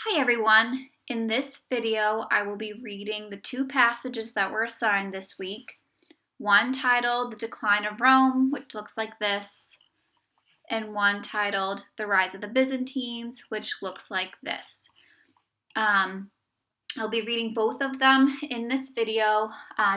Hi everyone! In this video, I will be reading the two passages that were assigned this week. One titled The Decline of Rome, which looks like this, and one titled The Rise of the Byzantines, which looks like this. I'll be reading both of them in this video,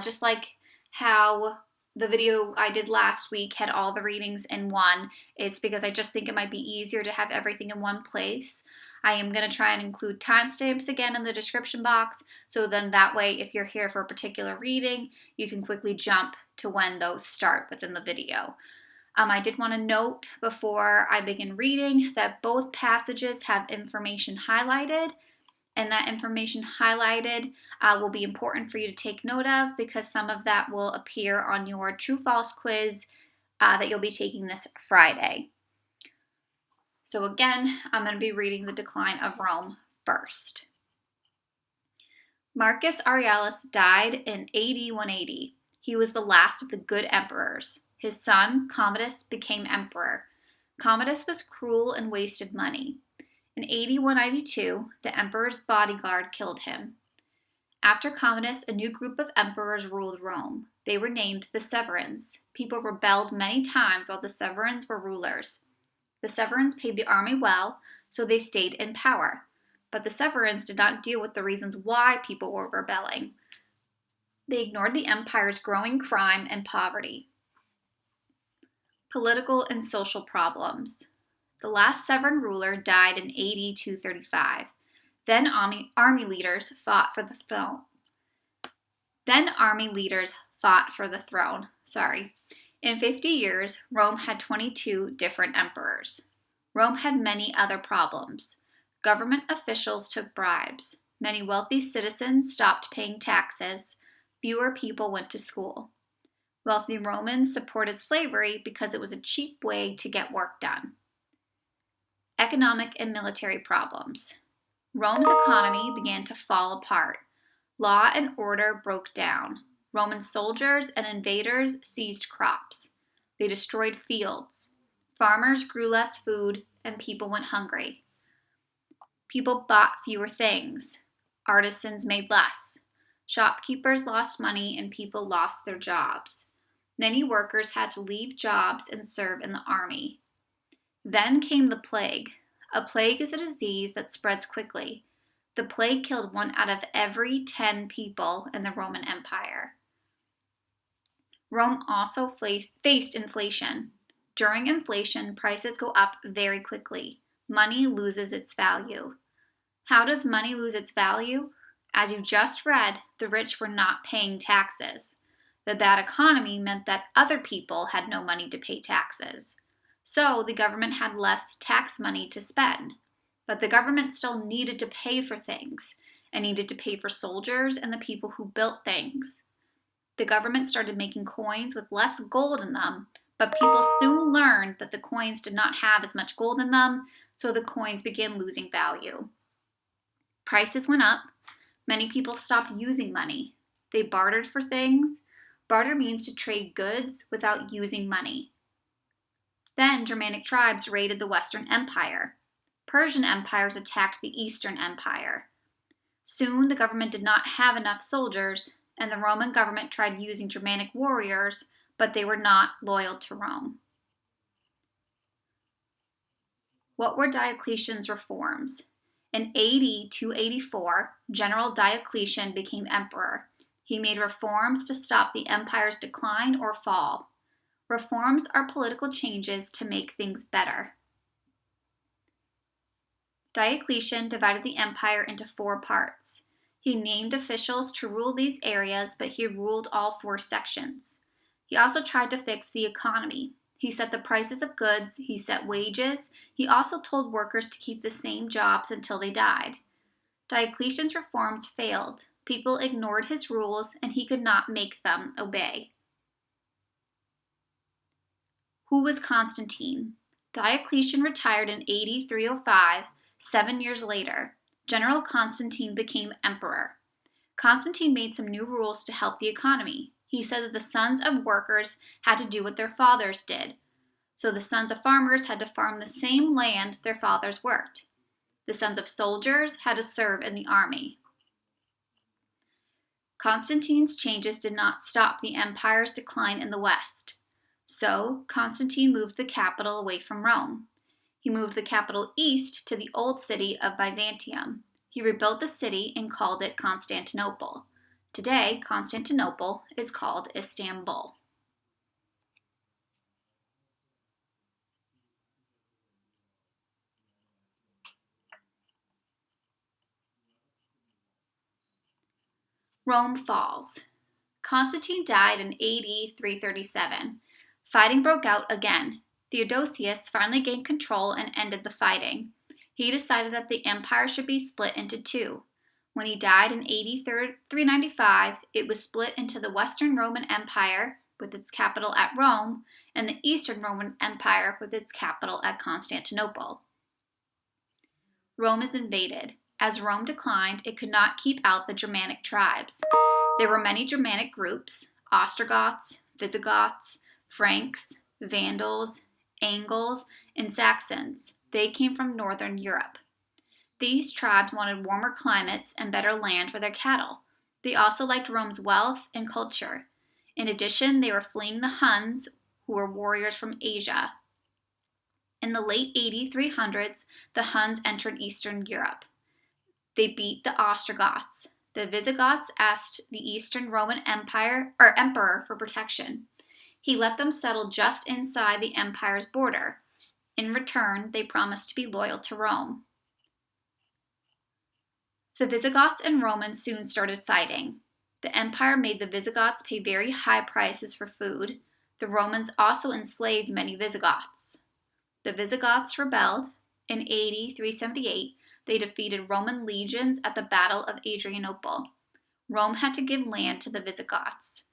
just like how the video I did last week had all the readings in one. It's because I just think it might be easier to have everything in one place. I am going to try and include timestamps again in the description box, so then that way if you're here for a particular reading, you can quickly jump to when those start within the video. I did want to note before I begin reading that both passages have information highlighted, and that information highlighted will be important for you to take note of because some of that will appear on your true-false quiz that you'll be taking this Friday. So again, I'm going to be reading The Decline of Rome first. Marcus Aurelius died in AD 180. He was the last of the good emperors. His son, Commodus, became emperor. Commodus was cruel and wasted money. In AD 192, the emperor's bodyguard killed him. After Commodus, a new group of emperors ruled Rome. They were named the Severans. People rebelled many times while the Severans were rulers. The Severans paid the army well, so they stayed in power. But the Severans did not deal with the reasons why people were rebelling. They ignored the empire's growing crime and poverty. Political and social problems. The last Severan ruler died in AD 235. Then army leaders fought for the throne. In 50 years, Rome had 22 different emperors. Rome had many other problems. Government officials took bribes. Many wealthy citizens stopped paying taxes. Fewer people went to school. Wealthy Romans supported slavery because it was a cheap way to get work done. Economic and military problems. Rome's economy began to fall apart. Law and order broke down. Roman soldiers and invaders seized crops. They destroyed fields. Farmers grew less food, and people went hungry. People bought fewer things. Artisans made less. Shopkeepers lost money, and people lost their jobs. Many workers had to leave jobs and serve in the army. Then came the plague. A plague is a disease that spreads quickly. The plague killed 1 out of every 10 people in the Roman Empire. Rome also faced inflation. During inflation, prices go up very quickly. Money loses its value. How does money lose its value? As you just read, the rich were not paying taxes. The bad economy meant that other people had no money to pay taxes. So the government had less tax money to spend. But the government still needed to pay for things, and needed to pay for soldiers and the people who built things. The government started making coins with less gold in them, but people soon learned that the coins did not have as much gold in them, so the coins began losing value. Prices went up. Many people stopped using money. They bartered for things. Barter means to trade goods without using money. Then Germanic tribes raided the Western Empire. Persian empires attacked the Eastern Empire. Soon the government did not have enough soldiers, and the Roman government tried using Germanic warriors, but they were not loyal to Rome. What were Diocletian's reforms? In AD 284, General Diocletian became emperor. He made reforms to stop the empire's decline or fall. Reforms are political changes to make things better. Diocletian divided the empire into 4 parts. He named officials to rule these areas, but he ruled all 4 sections. He also tried to fix the economy. He set the prices of goods, he set wages, he also told workers to keep the same jobs until they died. Diocletian's reforms failed. People ignored his rules, and he could not make them obey. Who was Constantine? Diocletian retired in AD 305, 7 years later. General Constantine became emperor. Constantine made some new rules to help the economy. He said that the sons of workers had to do what their fathers did. So the sons of farmers had to farm the same land their fathers worked. The sons of soldiers had to serve in the army. Constantine's changes did not stop the empire's decline in the west. So, Constantine moved the capital away from Rome. He moved the capital east to the old city of Byzantium. He rebuilt the city and called it Constantinople. Today, Constantinople is called Istanbul. Rome falls. Constantine died in AD 337. Fighting broke out again. Theodosius finally gained control and ended the fighting. He decided that the empire should be split into two. When he died in AD 395, it was split into the Western Roman Empire, with its capital at Rome, and the Eastern Roman Empire, with its capital at Constantinople. Rome is invaded. As Rome declined, it could not keep out the Germanic tribes. There were many Germanic groups: Ostrogoths, Visigoths, Franks, Vandals, Angles, and Saxons. They came from northern Europe. These tribes wanted warmer climates and better land for their cattle. They also liked Rome's wealth and culture. In addition, they were fleeing the Huns, who were warriors from Asia. In the late AD 300s, the Huns entered Eastern Europe. They beat the Ostrogoths. The Visigoths asked the Eastern Roman emperor for protection. He let them settle just inside the empire's border. In return, they promised to be loyal to Rome. The Visigoths and Romans soon started fighting. The empire made the Visigoths pay very high prices for food. The Romans also enslaved many Visigoths. The Visigoths rebelled. In AD 378, they defeated Roman legions at the Battle of Adrianople. Rome had to give land to the Visigoths.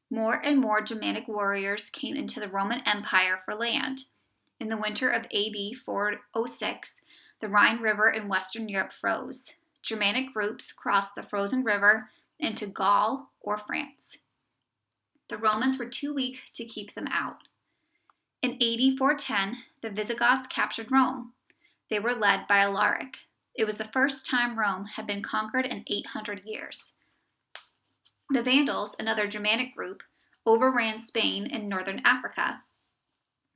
More and more Germanic warriors came into the Roman Empire for land. In the winter of AD 406, the Rhine River in Western Europe froze. Germanic groups crossed the frozen river into Gaul or France. The Romans were too weak to keep them out. In AD 410, the Visigoths captured Rome. They were led by Alaric. It was the first time Rome had been conquered in 800 years. The Vandals, another Germanic group, overran Spain and northern Africa.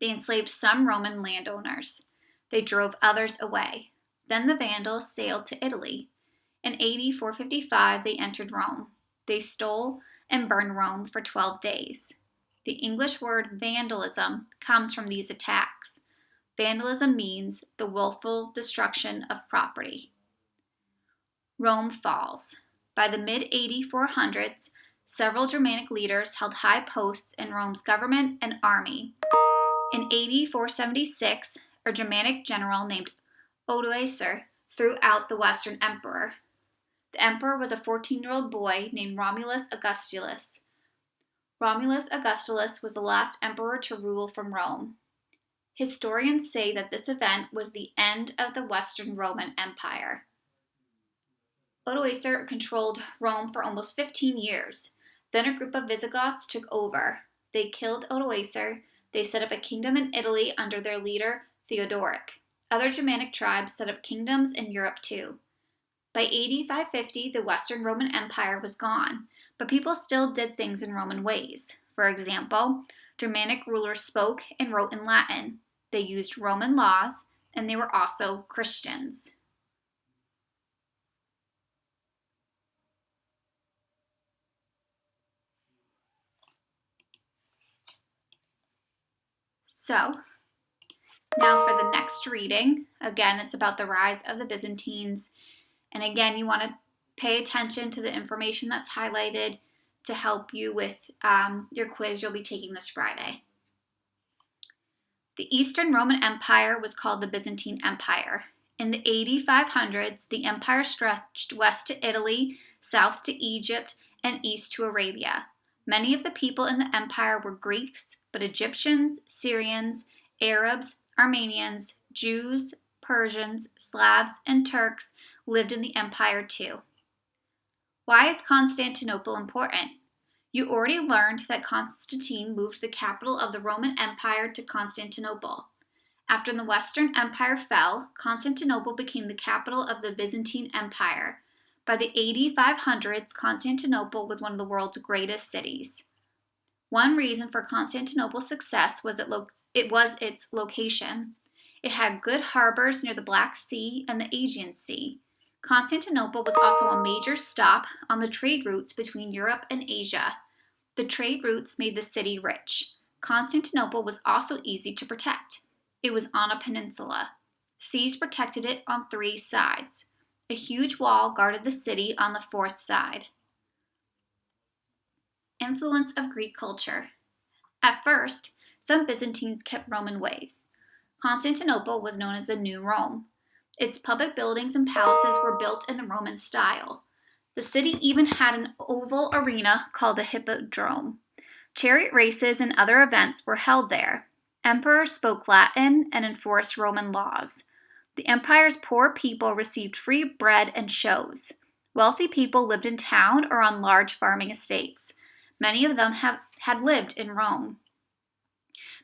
They enslaved some Roman landowners. They drove others away. Then the Vandals sailed to Italy. In AD 455, they entered Rome. They stole and burned Rome for 12 days. The English word vandalism comes from these attacks. Vandalism means the willful destruction of property. Rome falls. By the mid-AD 400s, several Germanic leaders held high posts in Rome's government and army. In AD 476, a Germanic general named Odoacer threw out the Western emperor. The emperor was a 14-year-old boy named Romulus Augustulus. Romulus Augustulus was the last emperor to rule from Rome. Historians say that this event was the end of the Western Roman Empire. Odoacer controlled Rome for almost 15 years. Then a group of Visigoths took over. They killed Odoacer. They set up a kingdom in Italy under their leader, Theodoric. Other Germanic tribes set up kingdoms in Europe too. By AD 550, the Western Roman Empire was gone, but people still did things in Roman ways. For example, Germanic rulers spoke and wrote in Latin. They used Roman laws, and they were also Christians. So, now for the next reading. Again, it's about the rise of the Byzantines. And again, you want to pay attention to the information that's highlighted to help you with your quiz you'll be taking this Friday. The Eastern Roman Empire was called the Byzantine Empire. In the AD 500s, the empire stretched west to Italy, south to Egypt, and east to Arabia. Many of the people in the empire were Greeks, but Egyptians, Syrians, Arabs, Armenians, Jews, Persians, Slavs, and Turks lived in the empire too. Why is Constantinople important? You already learned that Constantine moved the capital of the Roman Empire to Constantinople. After the Western Empire fell, Constantinople became the capital of the Byzantine Empire. By the 8500s, Constantinople was one of the world's greatest cities. One reason for Constantinople's success was its location. It had good harbors near the Black Sea and the Aegean Sea. Constantinople was also a major stop on the trade routes between Europe and Asia. The trade routes made the city rich. Constantinople was also easy to protect. It was on a peninsula. Seas protected it on 3 sides. A huge wall guarded the city on the 4th side. Influence of Greek culture. At first, some Byzantines kept Roman ways. Constantinople was known as the New Rome. Its public buildings and palaces were built in the Roman style. The city even had an oval arena called the Hippodrome. Chariot races and other events were held there. Emperors spoke Latin and enforced Roman laws. The empire's poor people received free bread and shows. Wealthy people lived in town or on large farming estates. Many of them had lived in Rome.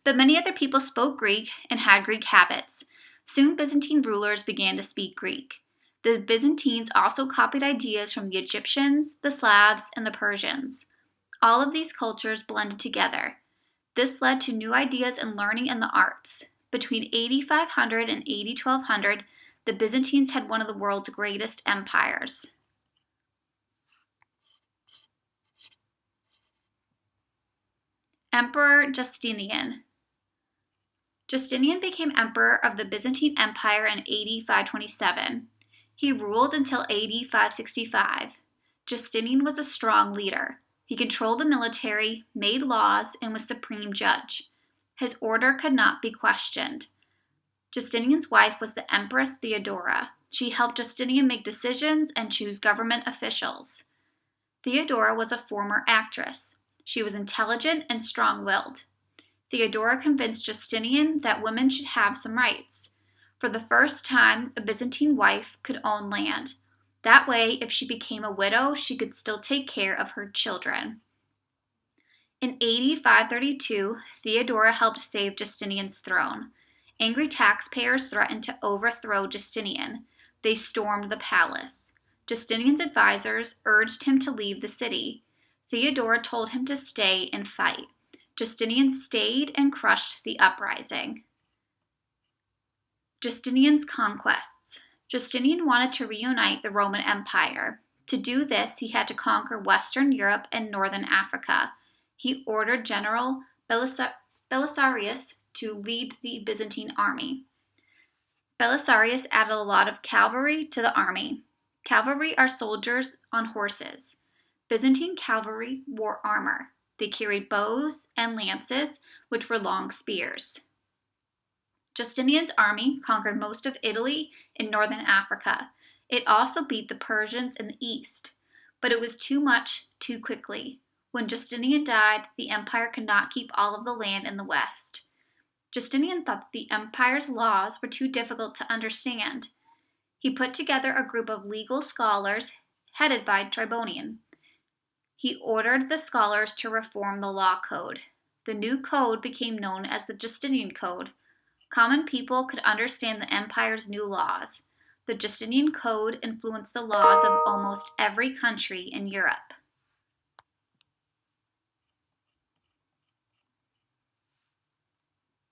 But many other people spoke Greek and had Greek habits. Soon Byzantine rulers began to speak Greek. The Byzantines also copied ideas from the Egyptians, the Slavs, and the Persians. All of these cultures blended together. This led to new ideas in learning and the arts. Between 8500 and 1200, the Byzantines had one of the world's greatest empires. Emperor Justinian. Justinian became emperor of the Byzantine Empire in AD 527. He ruled until AD 565. Justinian was a strong leader. He controlled the military, made laws, and was supreme judge. His order could not be questioned. Justinian's wife was the Empress Theodora. She helped Justinian make decisions and choose government officials. Theodora was a former actress. She was intelligent and strong-willed. Theodora convinced Justinian that women should have some rights. For the first time, a Byzantine wife could own land. That way, if she became a widow, she could still take care of her children. In AD 532, Theodora helped save Justinian's throne. Angry taxpayers threatened to overthrow Justinian. They stormed the palace. Justinian's advisors urged him to leave the city. Theodora told him to stay and fight. Justinian stayed and crushed the uprising. Justinian's conquests. Justinian wanted to reunite the Roman Empire. To do this, he had to conquer Western Europe and Northern Africa. He ordered General Belisarius to lead the Byzantine army. Belisarius added a lot of cavalry to the army. Cavalry are soldiers on horses. Byzantine cavalry wore armor. They carried bows and lances, which were long spears. Justinian's army conquered most of Italy and northern Africa. It also beat the Persians in the east, but it was too much too quickly. When Justinian died, the empire could not keep all of the land in the west. Justinian thought the empire's laws were too difficult to understand. He put together a group of legal scholars headed by Tribonian. He ordered the scholars to reform the law code. The new code became known as the Justinian Code. Common people could understand the empire's new laws. The Justinian Code influenced the laws of almost every country in Europe.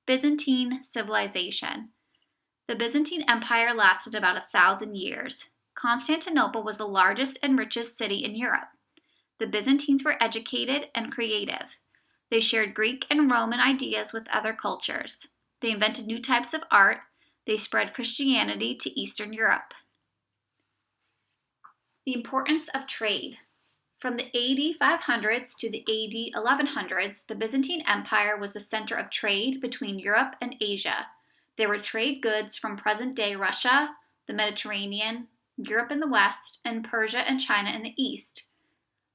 Byzantine Civilization. The Byzantine Empire lasted about 1,000 years. Constantinople was the largest and richest city in Europe. The Byzantines were educated and creative. They shared Greek and Roman ideas with other cultures. They invented new types of art. They spread Christianity to Eastern Europe. The importance of trade. From the AD 500s to the AD 1100s, the Byzantine Empire was the center of trade between Europe and Asia. There were trade goods from present-day Russia, the Mediterranean, Europe in the west, and Persia and China in the east.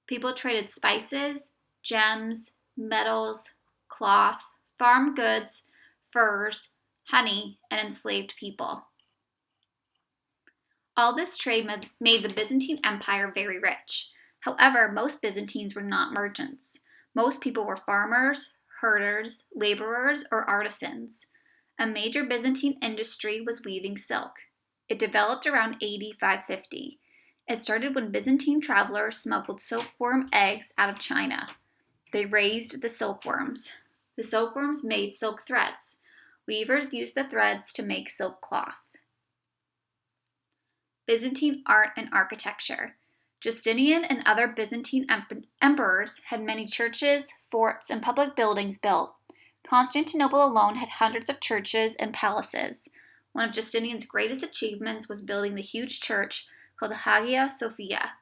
People traded spices, gems, metals, cloth, farm goods, furs, honey, and enslaved people. All this trade made the Byzantine Empire very rich. However, most Byzantines were not merchants. Most people were farmers, herders, laborers, or artisans. A major Byzantine industry was weaving silk. It developed around AD 550. It started when Byzantine travelers smuggled silkworm eggs out of China. They raised the silkworms. The silkworms made silk threads. Weavers used the threads to make silk cloth. Byzantine art and architecture. Justinian and other Byzantine emperors had many churches, forts, and public buildings built. Constantinople alone had hundreds of churches and palaces. One of Justinian's greatest achievements was building the huge church called the Hagia Sophia.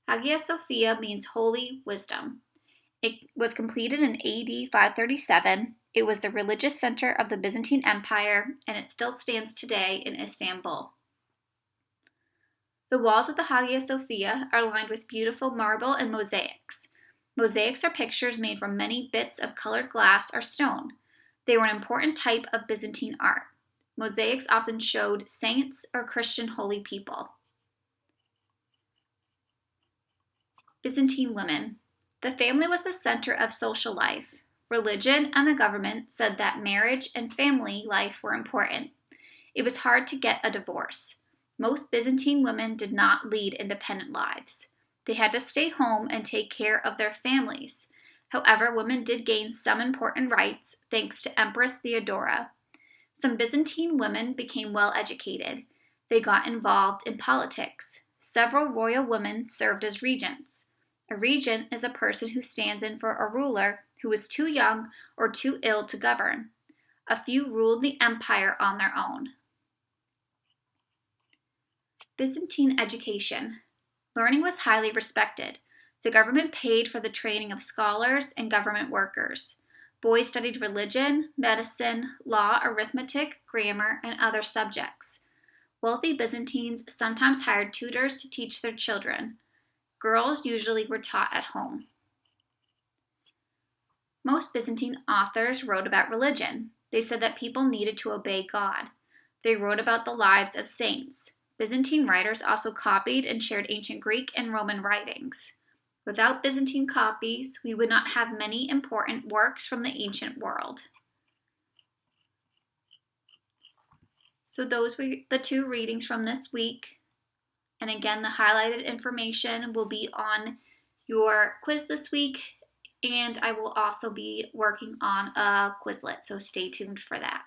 Hagia Sophia means holy wisdom. It was completed in AD 537. It was the religious center of the Byzantine Empire, and it still stands today in Istanbul. The walls of the Hagia Sophia are lined with beautiful marble and mosaics. Mosaics are pictures made from many bits of colored glass or stone. They were an important type of Byzantine art. Mosaics often showed saints or Christian holy people. Byzantine women. The family was the center of social life. Religion and the government said that marriage and family life were important. It was hard to get a divorce. Most Byzantine women did not lead independent lives. They had to stay home and take care of their families. However, women did gain some important rights thanks to Empress Theodora. Some Byzantine women became well educated. They got involved in politics. Several royal women served as regents. A regent is a person who stands in for a ruler who is too young or too ill to govern. A few ruled the empire on their own. Byzantine education. Learning was highly respected. The government paid for the training of scholars and government workers. Boys studied religion, medicine, law, arithmetic, grammar, and other subjects. Wealthy Byzantines sometimes hired tutors to teach their children. Girls usually were taught at home. Most Byzantine authors wrote about religion. They said that people needed to obey God. They wrote about the lives of saints. Byzantine writers also copied and shared ancient Greek and Roman writings. Without Byzantine copies, we would not have many important works from the ancient world. So those were the two readings from this week. And again, the highlighted information will be on your quiz this week, and I will also be working on a Quizlet, so stay tuned for that.